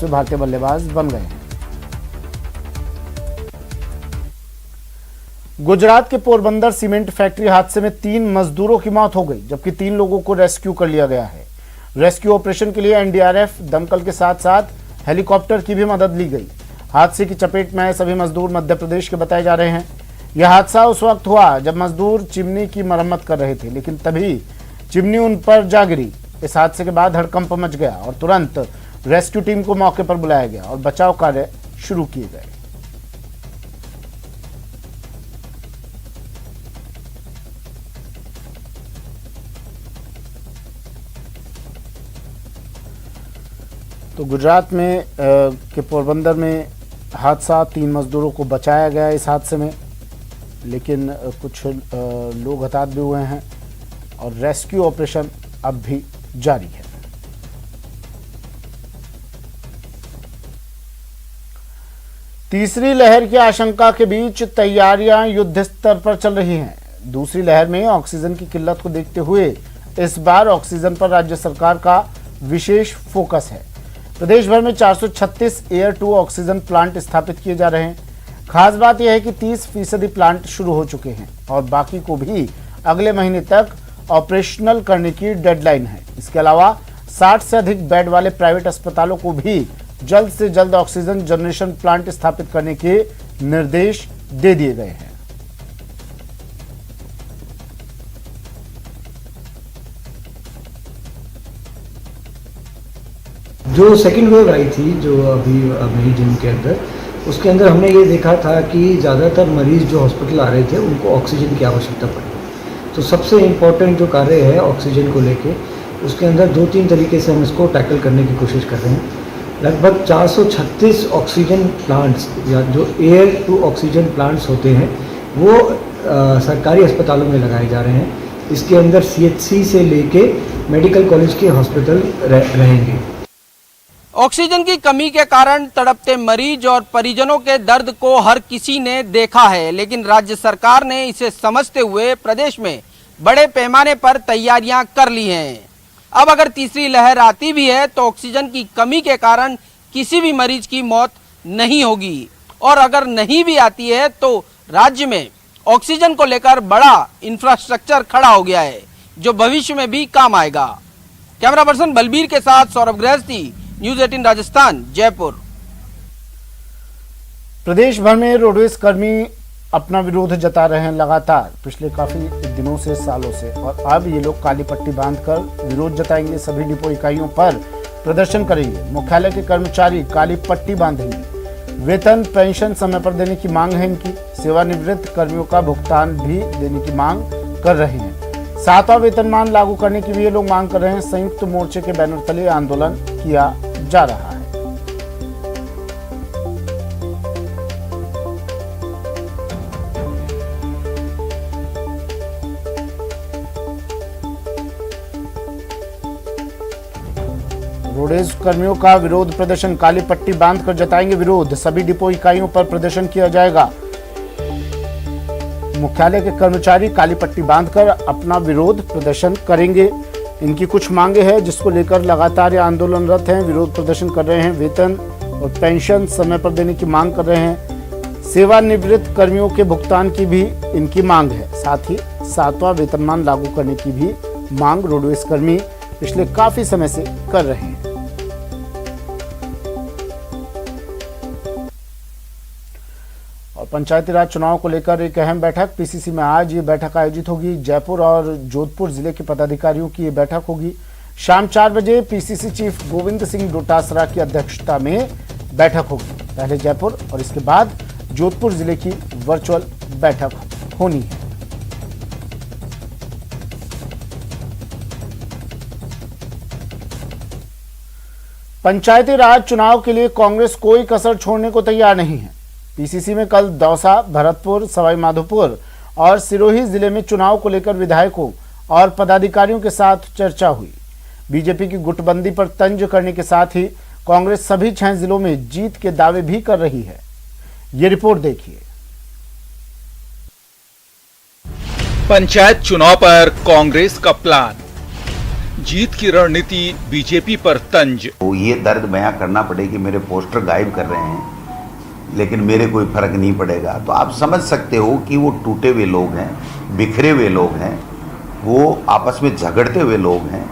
भारतीय बल्लेबाज बन गए हैं। गुजरात के पोरबंदर सीमेंट फैक्ट्री हादसे में 3 मजदूरों की मौत हो गई, जबकि 3 लोगों को रेस्क्यू कर लिया गया है। रेस्क्यू ऑपरेशन के लिए एनडीआरएफ, दमकल के साथ साथ हेलीकॉप्टर की भी मदद ली गई। हादसे की चपेट में आए सभी मजदूर मध्य प्रदेश के बताए जा रहे हैं। यह हादसा उस वक्त हुआ जब मजदूर चिमनी की मरम्मत कर रहे थे, लेकिन तभी चिमनी उन पर जा गिरी। इस हादसे के बाद हड़कंप मच गया और तुरंत रेस्क्यू टीम को मौके पर बुलाया गया और बचाव कार्य शुरू किए गए। तो गुजरात में के पोरबंदर में हादसा, 3 मजदूरों को बचाया गया इस हादसे में, लेकिन कुछ लोग हताहत भी हुए हैं और रेस्क्यू ऑपरेशन अब भी जारी है। तीसरी लहर की आशंका के बीच तैयारियां युद्ध स्तर पर चल रही हैं। दूसरी लहर में ऑक्सीजन की किल्लत को देखते हुए इस बार ऑक्सीजन पर राज्य सरकार का विशेष फोकस है। प्रदेश भर में 436 एयर टू ऑक्सीजन प्लांट स्थापित किए जा रहे हैं। खास बात यह है कि 30% प्लांट शुरू हो चुके हैं और बाकी को भी अगले महीने तक ऑपरेशनल करने की डेडलाइन है। इसके अलावा 60 से अधिक बेड वाले प्राइवेट अस्पतालों को भी जल्द से जल्द ऑक्सीजन जनरेशन प्लांट स्थापित करने के निर्देश दे दिए गए हैं। जो सेकेंड वेव आई थी, जो अभी मई जून के अंदर, उसके अंदर हमने ये देखा था कि ज़्यादातर मरीज़ जो हॉस्पिटल आ रहे थे उनको ऑक्सीजन की आवश्यकता पड़ी। तो सबसे इम्पॉर्टेंट जो कार्य है ऑक्सीजन को लेके, उसके अंदर 2-3 तरीके से हम इसको टैकल करने की कोशिश कर रहे हैं। लगभग 436 ऑक्सीजन प्लांट्स या जो एयर टू ऑक्सीजन प्लांट्स होते हैं वो सरकारी अस्पतालों में लगाए जा रहे हैं। इसके अंदर सीएचसी से लेके मेडिकल कॉलेज के हॉस्पिटल रहेंगे। ऑक्सीजन की कमी के कारण तड़पते मरीज और परिजनों के दर्द को हर किसी ने देखा है, लेकिन राज्य सरकार ने इसे समझते हुए प्रदेश में बड़े पैमाने पर तैयारियां कर ली हैं। अब अगर तीसरी लहर आती भी है तो ऑक्सीजन की कमी के कारण किसी भी मरीज की मौत नहीं होगी, और अगर नहीं भी आती है तो राज्य में ऑक्सीजन को लेकर बड़ा इंफ्रास्ट्रक्चर खड़ा हो गया है जो भविष्य में भी काम आएगा। कैमरा पर्सन बलबीर के साथ सौरभ गृहस्थी, न्यूज 18 राजस्थान, जयपुर। प्रदेश भर में रोडवेज कर्मी अपना विरोध जता रहे हैं लगातार पिछले काफी दिनों से, सालों से, और अब ये लोग काली पट्टी बांधकर विरोध जताएंगे। सभी डिपो इकाइयों पर प्रदर्शन करेंगे। मुख्यालय के कर्मचारी काली पट्टी बांधेंगे। वेतन पेंशन समय पर देने की मांग है इनकी। सेवानिवृत्त कर्मियों का भुगतान भी देने की मांग कर रहे हैं। 7वां वेतनमान लागू करने की भी ये लोग मांग कर रहे हैं। संयुक्त मोर्चे के बैनर तले आंदोलन किया जा रहा है। रोडवेज कर्मियों का विरोध प्रदर्शन, काली पट्टी बांधकर जताएंगे विरोध। सभी डिपो इकाइयों पर प्रदर्शन किया जाएगा। मुख्यालय के कर्मचारी काली पट्टी बांधकर अपना विरोध प्रदर्शन करेंगे। इनकी कुछ मांगे हैं जिसको लेकर लगातार ये आंदोलनरत हैं, विरोध प्रदर्शन कर रहे हैं। वेतन और पेंशन समय पर देने की मांग कर रहे हैं। सेवानिवृत्त कर्मियों के भुगतान की भी इनकी मांग है। साथ ही 7वां वेतनमान लागू करने की भी मांग रोडवेज कर्मी पिछले काफी समय से कर रहे हैं। और पंचायती राज चुनाव को लेकर एक अहम बैठक पीसीसी में आज ये बैठक आयोजित होगी। जयपुर और जोधपुर जिले के पदाधिकारियों की ये बैठक होगी। शाम 4 बजे पीसीसी चीफ गोविंद सिंह डोटासरा की अध्यक्षता में बैठक होगी। पहले जयपुर और इसके बाद जोधपुर जिले की वर्चुअल बैठक होनी है। पंचायती राज चुनाव के लिए कांग्रेस कोई कसर छोड़ने को तैयार नहीं है। पीसीसी में कल दौसा, भरतपुर, सवाई माधोपुर और सिरोही जिले में चुनाव को लेकर विधायकों और पदाधिकारियों के साथ चर्चा हुई। बीजेपी की गुटबंदी पर तंज करने के साथ ही कांग्रेस सभी 6 जिलों में जीत के दावे भी कर रही है। ये रिपोर्ट देखिए। पंचायत चुनाव पर कांग्रेस का प्लान। जीत की रणनीति बीजेपी पर तंज। वो ये दर्द बयां करना पड़े कि मेरे पोस्टर गायब कर रहे हैं लेकिन मेरे कोई फर्क नहीं पड़ेगा, तो आप समझ सकते हो कि वो टूटे हुए लोग हैं, बिखरे हुए लोग हैं, वो आपस में झगड़ते हुए लोग हैं।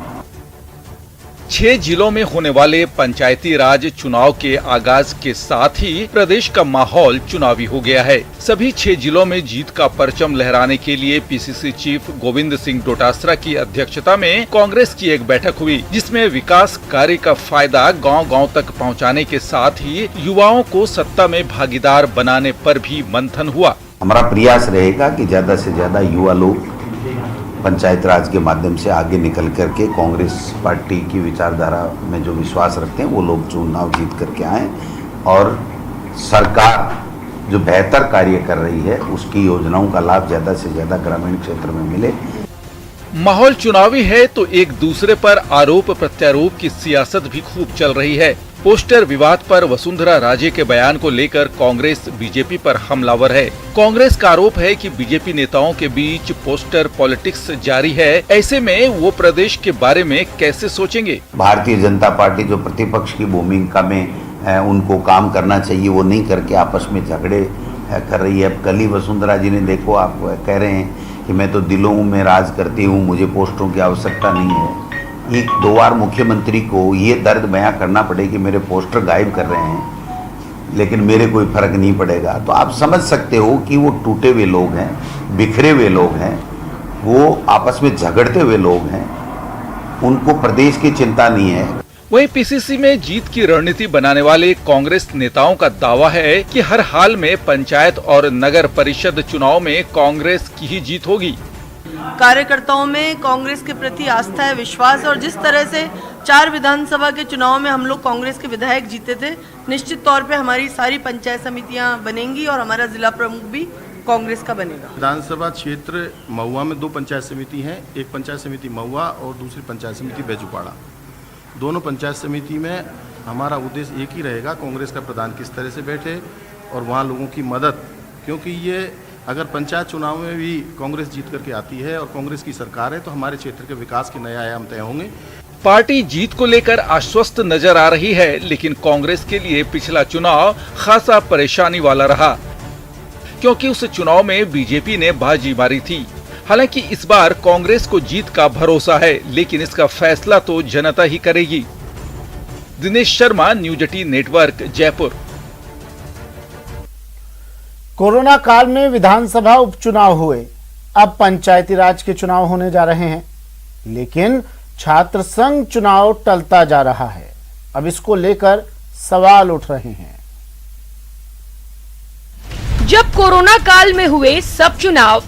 6 जिलों में होने वाले पंचायती राज चुनाव के आगाज के साथ ही प्रदेश का माहौल चुनावी हो गया है। सभी 6 जिलों में जीत का परचम लहराने के लिए पीसीसी चीफ गोविंद सिंह डोटासरा की अध्यक्षता में कांग्रेस की एक बैठक हुई, जिसमें विकास कार्य का फायदा गांव-गांव तक पहुंचाने के साथ ही युवाओं को सत्ता में भागीदार बनाने पर भी मंथन हुआ। हमारा प्रयास रहेगा कि ज्यादा से ज्यादा युवा लोग पंचायत राज के माध्यम से आगे निकल करके कांग्रेस पार्टी की विचारधारा में जो विश्वास रखते हैं वो लोग चुनाव जीत करके आएं और सरकार जो बेहतर कार्य कर रही है उसकी योजनाओं का लाभ ज्यादा से ज्यादा ग्रामीण क्षेत्र में मिले। माहौल चुनावी है तो एक दूसरे पर आरोप प्रत्यारोप की सियासत भी खूब चल रही है। पोस्टर विवाद पर वसुंधरा राजे के बयान को लेकर कांग्रेस बीजेपी पर हमलावर है। कांग्रेस का आरोप है कि बीजेपी नेताओं के बीच पोस्टर पॉलिटिक्स जारी है, ऐसे में वो प्रदेश के बारे में कैसे सोचेंगे। भारतीय जनता पार्टी जो प्रतिपक्ष की भूमिका में उनको काम करना चाहिए वो नहीं करके आपस में झगड़े कर रही है। कल ही वसुंधरा जी ने देखो, आप कह रहे हैं कि मैं तो दिलों में राज करती हूँ, मुझे पोस्टरों की आवश्यकता नहीं है। एक 2 बार मुख्यमंत्री को ये दर्द बयां करना पड़े कि मेरे पोस्टर गायब कर रहे हैं लेकिन मेरे कोई फर्क नहीं पड़ेगा, तो आप समझ सकते हो कि वो टूटे हुए लोग हैं, बिखरे हुए लोग हैं, वो आपस में झगड़ते हुए लोग हैं, उनको प्रदेश की चिंता नहीं है। वहीं पीसीसी में जीत की रणनीति बनाने वाले कांग्रेस नेताओं का दावा है कि हर हाल में पंचायत और नगर परिषद चुनाव में कांग्रेस की ही जीत होगी। कार्यकर्ताओं में कांग्रेस के प्रति आस्था है, विश्वास, और जिस तरह से 4 विधानसभा के चुनाव में हम लोग कांग्रेस के विधायक जीते थे, निश्चित तौर पे हमारी सारी पंचायत समितियां बनेंगी और हमारा जिला प्रमुख भी कांग्रेस का बनेगा। विधानसभा क्षेत्र महुआ में 2 पंचायत समिति हैं, एक पंचायत समिति महुआ और दूसरी पंचायत समिति बैजूपाड़ा। दोनों पंचायत समिति में हमारा उद्देश्य एक ही रहेगा, कांग्रेस का प्रधान किस तरह से बैठे और वहाँ लोगों की मदद, क्योंकि ये अगर पंचायत चुनाव में भी कांग्रेस जीत करके आती है और कांग्रेस की सरकार है तो हमारे क्षेत्र के विकास के नए आयाम तय होंगे। पार्टी जीत को लेकर आश्वस्त नजर आ रही है, लेकिन कांग्रेस के लिए पिछला चुनाव खासा परेशानी वाला रहा, क्योंकि उस चुनाव में बीजेपी ने बाजी मारी थी। हालांकि इस बार कांग्रेस को जीत का भरोसा है, लेकिन इसका फैसला तो जनता ही करेगी। Dinesh Sharma, news 18 network, Jaipur. Corona काल में विधानसभा उपचुनाव हुए, अब पंचायती राज के चुनाव होने जा रहे हैं, लेकिन छात्र संघ चुनाव टलता जा रहा है। अब इसको लेकर सवाल उठ रहे हैं। जब कोरोना काल में हुए सब चुनाव,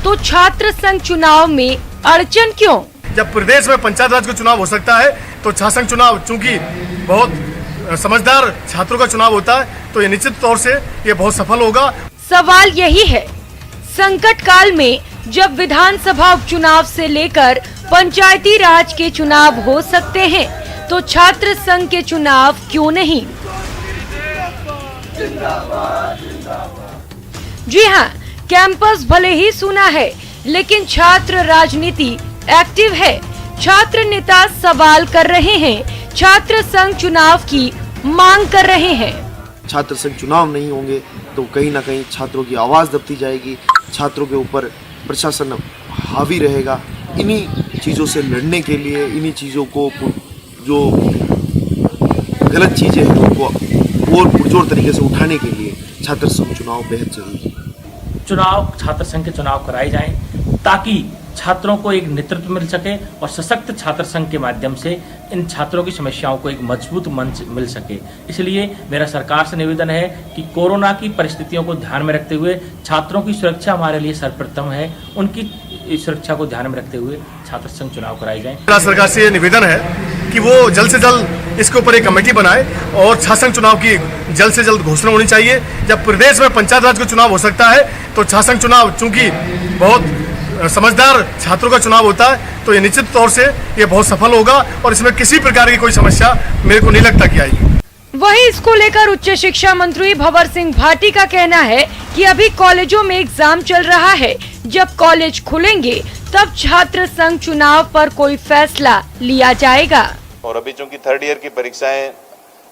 तो छात्र संघ चुनाव में अड़चन क्यों? जब प्रदेश में पंचायत राज का चुनाव हो सकता है तो छात्र संघ चुनाव चूंकि बहुत समझदार छात्रों का चुनाव होता है तो ये निश्चित तौर से ये बहुत सफल होगा। सवाल यही है, संकट काल में जब विधानसभा उपचुनाव से लेकर पंचायती राज के चुनाव हो सकते हैं, तो छात्र संघ के चुनाव क्यों नहीं? जी हाँ, कैंपस भले ही सूना है, लेकिन छात्र राजनीति एक्टिव है। छात्र नेता सवाल कर रहे हैं, छात्र संघ चुनाव की मांग कर रहे हैं। छात्र संघ चुनाव नहीं होंगे तो कहीं ना कहीं छात्रों की आवाज दबती जाएगी, छात्रों के ऊपर प्रशासन हावी रहेगा। इन्हीं चीज़ों से लड़ने के लिए, इन्हीं चीज़ों को जो गलत चीज़ें हैं उनको और पुरजोर तरीके से उठाने के लिए छात्र संघ चुनाव बेहद जरूरी है। चुनाव छात्र संघ के चुनाव कराए जाएं ताकि छात्रों को एक नेतृत्व मिल सके और सशक्त छात्र संघ के माध्यम से इन छात्रों की समस्याओं को एक मजबूत मंच मिल सके। इसलिए मेरा सरकार से निवेदन है कि कोरोना की परिस्थितियों को ध्यान में रखते हुए छात्रों की सुरक्षा हमारे लिए सर्वप्रथम है, उनकी सुरक्षा को ध्यान में रखते हुए छात्र संघ चुनाव कराए जाएं। मेरा सरकार से निवेदन है कि वो जल्द से जल्द इसके ऊपर एक कमेटी बनाए और छात्र संघ चुनाव की जल्द से जल्द घोषणा होनी चाहिए। जब प्रदेश में पंचायत राज का चुनाव हो सकता है तो छात्र संघ चुनाव चूंकि बहुत समझदार छात्रों का चुनाव होता है तो ये निश्चित तौर से ये बहुत सफल होगा और इसमें किसी प्रकार की कोई समस्या मेरे को नहीं लगता कि आएगी। वहीं इसको लेकर उच्च शिक्षा मंत्री भंवर सिंह भाटी का कहना है कि अभी कॉलेजों में एग्जाम चल रहा है, जब कॉलेज खुलेंगे तब छात्र संघ चुनाव पर कोई फैसला लिया जाएगा। और अभी चूंकि थर्ड ईयर की परीक्षाएं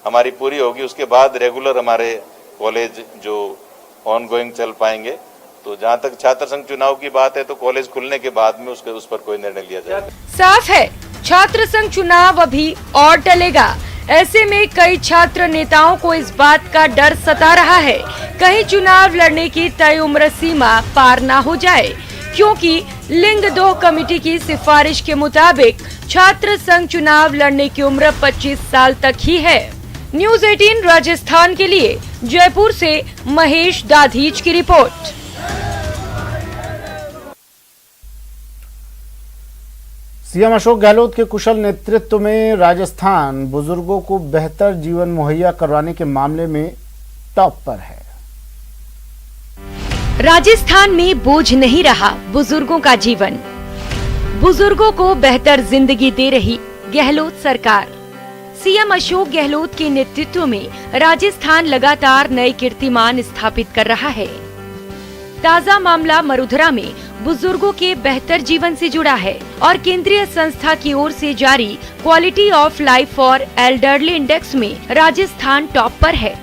हमारी पूरी होगी, उसके बाद रेगुलर हमारे कॉलेज जो ऑनगोइंग चल पाएंगे। तो जहां तक छात्र संघ चुनाव की बात है तो कॉलेज खुलने के बाद में उस पर कोई निर्णय लिया जाएगा। साफ है छात्र संघ चुनाव अभी और टलेगा। ऐसे में कई छात्र नेताओं को इस बात का डर सता रहा है कहीं चुनाव लड़ने की तय उम्र सीमा पार ना हो जाए, क्योंकि लिंग 2 कमेटी की सिफारिश के मुताबिक छात्र संघ चुनाव लड़ने की उम्र 25 साल तक ही है। न्यूज़ 18 राजस्थान के लिए जयपुर से महेश दाधीच की रिपोर्ट। सीएम अशोक गहलोत के कुशल नेतृत्व में राजस्थान बुजुर्गों को बेहतर जीवन मुहैया करवाने के मामले में टॉप पर है। राजस्थान में बोझ नहीं रहा बुजुर्गों का जीवन। बुजुर्गों को बेहतर जिंदगी दे रही गहलोत सरकार। सीएम अशोक गहलोत के नेतृत्व में राजस्थान लगातार नए कीर्तिमान स्थापित कर रहा है। ताजा मामला मरुधरा में बुजुर्गों के बेहतर जीवन से जुड़ा है और केंद्रीय संस्था की ओर से जारी quality of life for elderly index में राजस्थान टॉप पर है।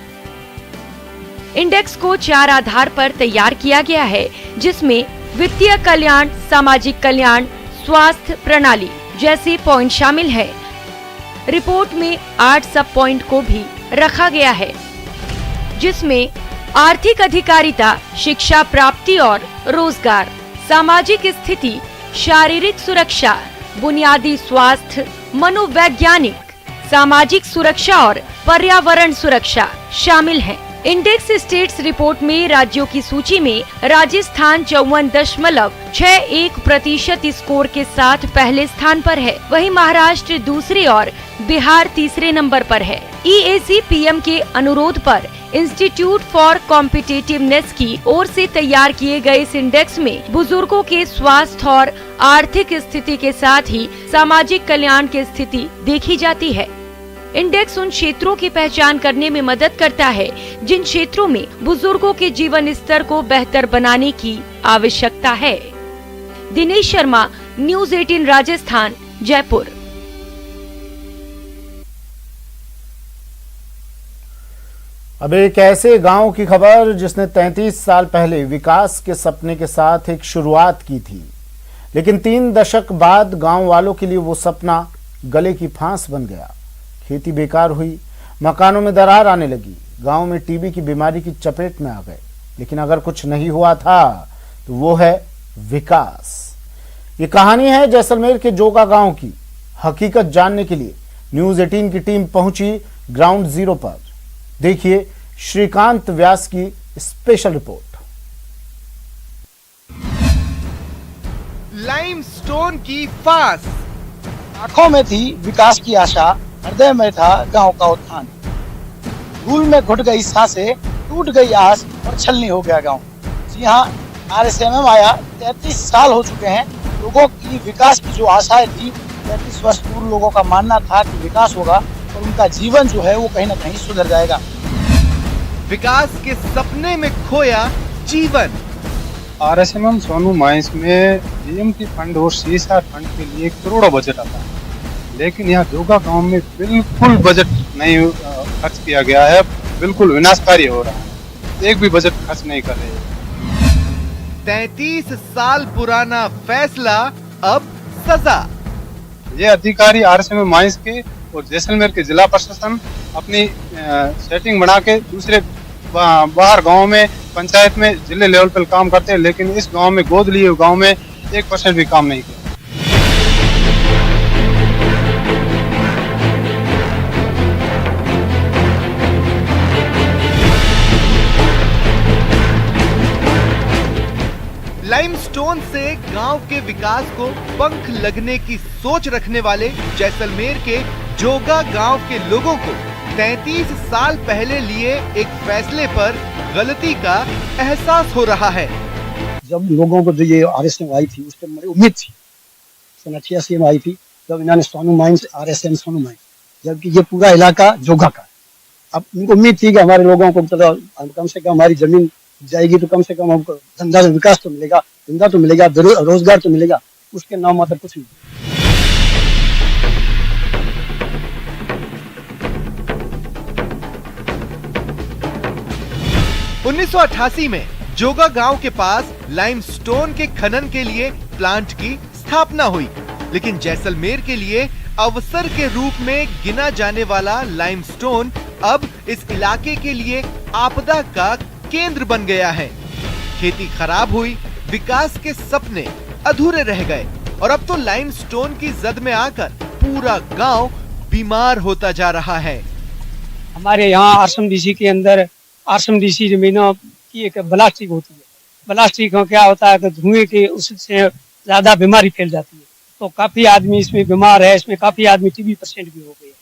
इंडेक्स को 4 आधार पर तैयार किया गया है, जिसमें वित्तीय कल्याण, सामाजिक कल्याण, स्वास्थ्य प्रणाली जैसे पॉइंट शामिल है। रिपोर्ट में 8 सब पॉइंट को भी रखा गया है, जिसमें आर्थिक अधिकारिता, शिक्षा प्राप्ति और रोजगार, सामाजिक स्थिति, शारीरिक सुरक्षा, बुनियादी स्वास्थ्य, मनोवैज्ञानिक, सामाजिक सुरक्षा और पर्यावरण सुरक्षा शामिल है। इंडेक्स स्टेट्स रिपोर्ट में राज्यों की सूची में राजस्थान 54.61% स्कोर के साथ पहले स्थान पर है। वहीं महाराष्ट्र दूसरे और बिहार तीसरे नंबर पर है। EAC PM के अनुरोध पर इंस्टीट्यूट फॉर कॉम्पिटिटिवनेस की ओर से तैयार किए गए इस इंडेक्स में बुजुर्गों के स्वास्थ्य और आर्थिक स्थिति के साथ ही सामाजिक कल्याण की स्थिति देखी जाती है। इंडेक्स उन क्षेत्रों की पहचान करने में मदद करता है जिन क्षेत्रों में बुजुर्गों के जीवन स्तर को बेहतर बनाने की आवश्यकता है। दिनेश शर्मा, न्यूज़ 18 राजस्थान, जयपुर। अब एक ऐसे गांव की खबर जिसने 33 साल पहले विकास के सपने के साथ एक शुरुआत की थी, लेकिन 3 दशक बाद गांव वालों के लिए वो सपना गले की फांस बन गया। खेती बेकार हुई, मकानों में दरार आने लगी, गांव में टीबी की बीमारी की चपेट में आ गए। लेकिन अगर कुछ नहीं हुआ था तो वो है विकास। ये कहानी है जैसलमेर के जोगा गांव की। हकीकत जानने के लिए न्यूज़ 18 की टीम पहुंची ग्राउंड जीरो पर। देखिए श्रीकांत व्यास की स्पेशल रिपोर्ट। लाइमस्टोन की फांस। आंखों में थी विकास की आशा, हृदय में था गांव का उत्थान। धूल में घुट गई सांसें, टूट गई आस और छलनी हो गया गांव। जी हाँ, RSMM आया 33 साल हो चुके हैं। लोगों की विकास की जो आशाएं थी, 33 वर्ष पूर्व लोगों का मानना था कि विकास होगा और उनका जीवन जो है वो कहीं न कहीं सुधर जाएगा। विकास के सपने में खोया जीवन। RSMM सोनू माइंस में DMT फंड और CSR फंड के लिए करोड़ों बजट आता है, लेकिन यहाँ जोगा गांव में बिल्कुल बजट नहीं खर्च किया गया है। बिल्कुल विनाशकारी हो रहा है, एक भी बजट खर्च नहीं कर रहे। 33 साल पुराना फैसला, अब सजा। ये अधिकारी RSMM माइंस के और जैसलमेर के जिला प्रशासन अपनी सेटिंग बना के दूसरे बाहर गांव में, पंचायत में, जिले लेवल पर काम करते हैं, लेकिन इस गांव में, गोद लिए गांव में 1% भी काम नहीं किया। लाइमस्टोन से गांव के विकास को पंख लगने की सोच रखने वाले जैसलमेर के जोगा गांव के लोगों को 33 साल पहले लिए एक फैसले पर गलती का एहसास हो रहा है। जब लोगों को जो ये RSM आई थी, उस पर मेरी उम्मीद थी। सन 88 में आई थी, जब इन्होंने Sonu mines, RSM Sonu mines, जबकि ये पूरा इलाका जोगा का। अब उनको उम्मीद थी कि हमारे लोगों को चलो कम से कम हमारी जमीन जाएगी तो कम से कम हमको धंधा विकास तो मिलेगा, धंधा तो मिलेगा, रोजगार तो मिलेगा। उसके नाम मात्र कुछ नहीं। 1988 में जोगा गांव के पास लाइमस्टोन के खनन के लिए प्लांट की स्थापना हुई, लेकिन जैसलमेर के लिए अवसर के रूप में गिना जाने वाला लाइमस्टोन अब इस इलाके के लिए आपदा का केंद्र बन गया है। खेती खराब हुई, विकास के सपने अधूरे रह गए और अब तो लाइमस्टोन की जद में आकर पूरा गांव बीमार होता जा रहा है। हमारे यहाँ आश्रम डीसी के अंदर आश्रम डीसी जमीनों की एक ब्लास्टिंग होती है। ब्लास्टिंग में क्या होता है कि धुएं के उससे ज्यादा बीमारी फैल जाती है, तो काफी आदमी इसमें बीमार है। इसमें काफी आदमी टीबी पेशेंट भी हो गए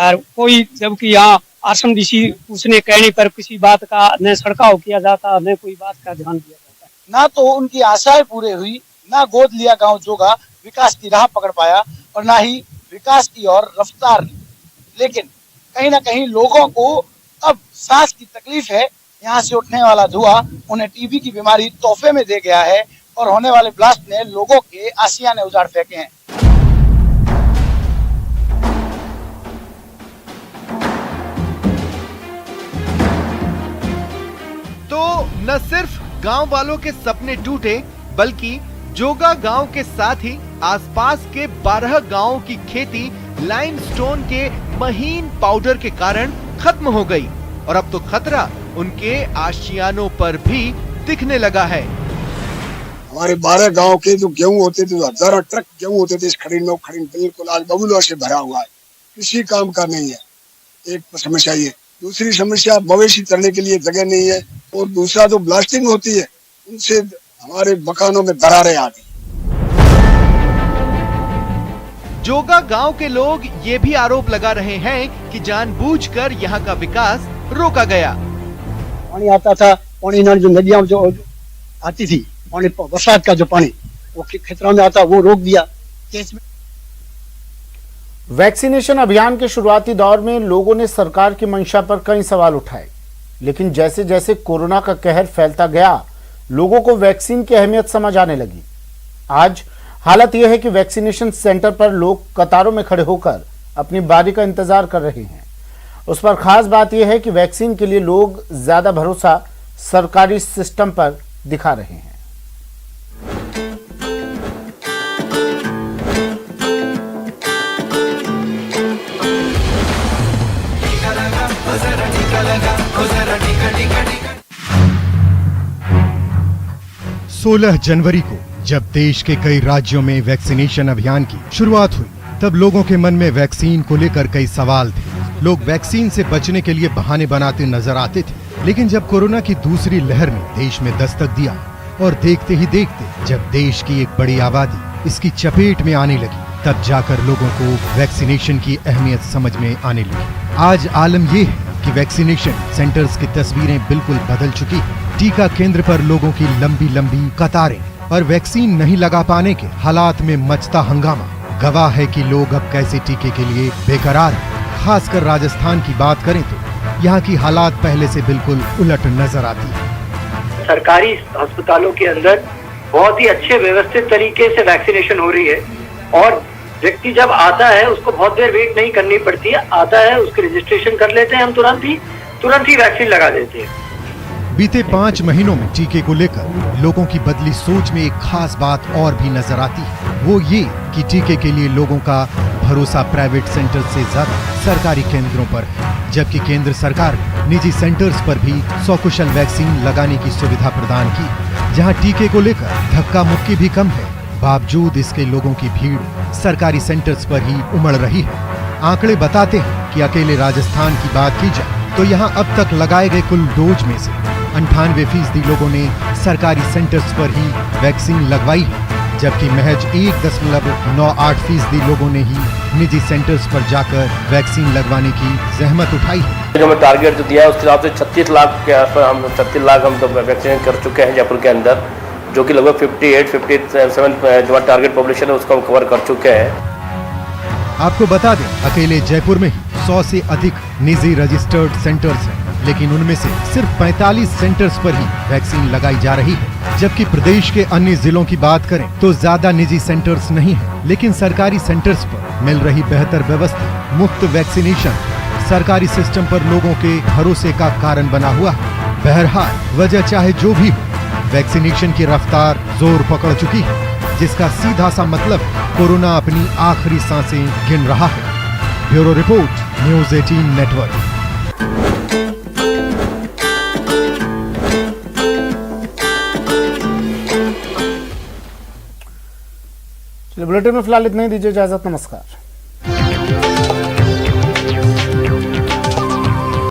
और कोई, जबकि यहाँ आश्रम डीसी उसने कहने पर किसी बात का न सड़काव किया जाता, न कोई बात का ध्यान दिया जाता। ना तो उनकी आशाएं पूरी हुई, ना गोद लिया गांव जोगा विकास की राह पकड़ पाया और ना ही विकास की ओर रफ्तार ली। लेकिन कहीं ना कहीं लोगों को अब सांस की तकलीफ है। यहाँ से उठने वाला धुआं उन्हें टीबी की बीमारी तोहफे में दे गया है और होने वाले ब्लास्ट ने लोगों के आशियाने उजाड़ फेंके हैं। तो न सिर्फ गांव वालों के सपने टूटे, बल्कि जोगा गांव के साथ ही आसपास के 12 गांवों की खेती लाइमस्टोन के महीन पाउडर के कारण खत्म हो गई और अब तो खतरा उनके आशियानों पर भी दिखने लगा है। हमारे 12 गांव के जो गेहूं होते थे, 1000 ट्रक गेहूं होते थे इस खरीन में, वो खरीन बिल्कुल आज बबूलों से भरा हुआ है, किसी काम का नहीं है। एक समस्या ये, दूसरी समस्या मवेशी चरने के लिए जगह नहीं है और दूसरा जो ब्लास्टिंग होती है उनसे हमारे मकानों में दरारें आती। जोगा गांव के लोग ये भी आरोप लगा रहे हैं कि जानबूझकर यहाँ का विकास रोका गया। पानी आता था, पानी जो नदियां जो आती थी, पानी बरसात का जो पानी वो खेतों में आता, वो रोक दिया। वैक्सीनेशन अभियान के शुरुआती दौर में लोगों ने सरकार की मंशा पर कई सवाल उठाए, लेकिन जैसे जैसे कोरोना का कहर फैलता गया, लोगों को वैक्सीन की अहमियत समझ आने लगी। आज हालत यह है कि वैक्सीनेशन सेंटर पर लोग कतारों में खड़े होकर अपनी बारी का इंतजार कर रहे हैं। उस पर खास बात यह है कि वैक्सीन के लिए लोग ज्यादा भरोसा सरकारी सिस्टम पर दिखा रहे हैं। सोलह जनवरी को जब देश के कई राज्यों में वैक्सीनेशन अभियान की शुरुआत हुई, तब लोगों के मन में वैक्सीन को लेकर कई सवाल थे। लोग वैक्सीन से बचने के लिए बहाने बनाते नजर आते थे, लेकिन जब कोरोना की दूसरी लहर ने देश में दस्तक दिया और देखते ही देखते जब देश की एक बड़ी आबादी इसकी चपेट में आने लगी, तब जाकर लोगों को वैक्सीनेशन की अहमियत समझ में आने लगी। आज आलम यह है कि वैक्सीनेशन सेंटर्स की तस्वीरें बिल्कुल बदल चुकी है। टीका केंद्र पर लोगों की लंबी लंबी कतारें और वैक्सीन नहीं लगा पाने के हालात में मचता हंगामा गवाह है कि लोग अब कैसे टीके के लिए बेकरार हैं। खासकर राजस्थान की बात करें तो यहाँ की हालात पहले से बिल्कुल उलट नजर आती है। सरकारी अस्पतालों के अंदर बहुत ही अच्छे व्यवस्थित तरीके से वैक्सीनेशन हो रही है और व्यक्ति जब आता है उसको बहुत देर वेट नहीं करनी पड़ती है। आता है, उसके रजिस्ट्रेशन कर लेते हैं हम, तुरंत ही वैक्सीन लगा देते हैं। बीते 5 महीनों में टीके को लेकर लोगों की बदली सोच में एक खास बात और भी नजर आती है, वो ये कि टीके के लिए लोगों का भरोसा प्राइवेट सेंटर से ज्यादा सरकारी केंद्रों पर है, जबकि केंद्र सरकार ने निजी सेंटर्स पर भी सकुशल वैक्सीन लगाने की सुविधा प्रदान की, जहां टीके को लेकर धक्का मुक्की भी कम है। बावजूद इसके लोगों की भीड़ सरकारी सेंटर्स पर ही उमड़ रही है। आंकड़े बताते हैं कि अकेले राजस्थान की बात की जाए तो यहाँ अब तक लगाए गए कुल डोज में से 98% लोगों ने सरकारी सेंटर्स पर ही वैक्सीन लगवाई है, जबकि महज 1.98% लोगों ने ही निजी सेंटर्स पर जाकर वैक्सीन लगवाने की जहमत उठाई है। जो हमें टारगेट जो दिया है उसके हिसाब से 36 लाख के आसपास हम 36 लाख हम तो वैक्सीन कर चुके हैं जयपुर के अंदर, जो कि लगभग 58-57 जो टारगेट पॉपुलेशन है उसको हम कवर कर चुके हैं। आपको बता दें, अकेले जयपुर में ही 100 से अधिक निजी रजिस्टर्ड सेंटर्स हैं, लेकिन उनमें से सिर्फ 45 सेंटर्स पर ही वैक्सीन लगाई जा रही है। जबकि प्रदेश के अन्य जिलों की बात करें तो ज्यादा निजी सेंटर्स नहीं है, लेकिन सरकारी सेंटर्स पर मिल रही बेहतर व्यवस्था, मुफ्त वैक्सीनेशन सरकारी सिस्टम पर लोगों के भरोसे का कारण बना हुआ है। बहरहाल वजह चाहे जो भी हो, वैक्सीनेशन की रफ्तार जोर पकड़ चुकी है, जिसका सीधा सा मतलब कोरोना अपनी आखिरी सांसें गिन रहा है। Bureau report, news 18 network. Bulletin में फिलहाल इतना ही, दीजिए इजाजत, नमस्कार।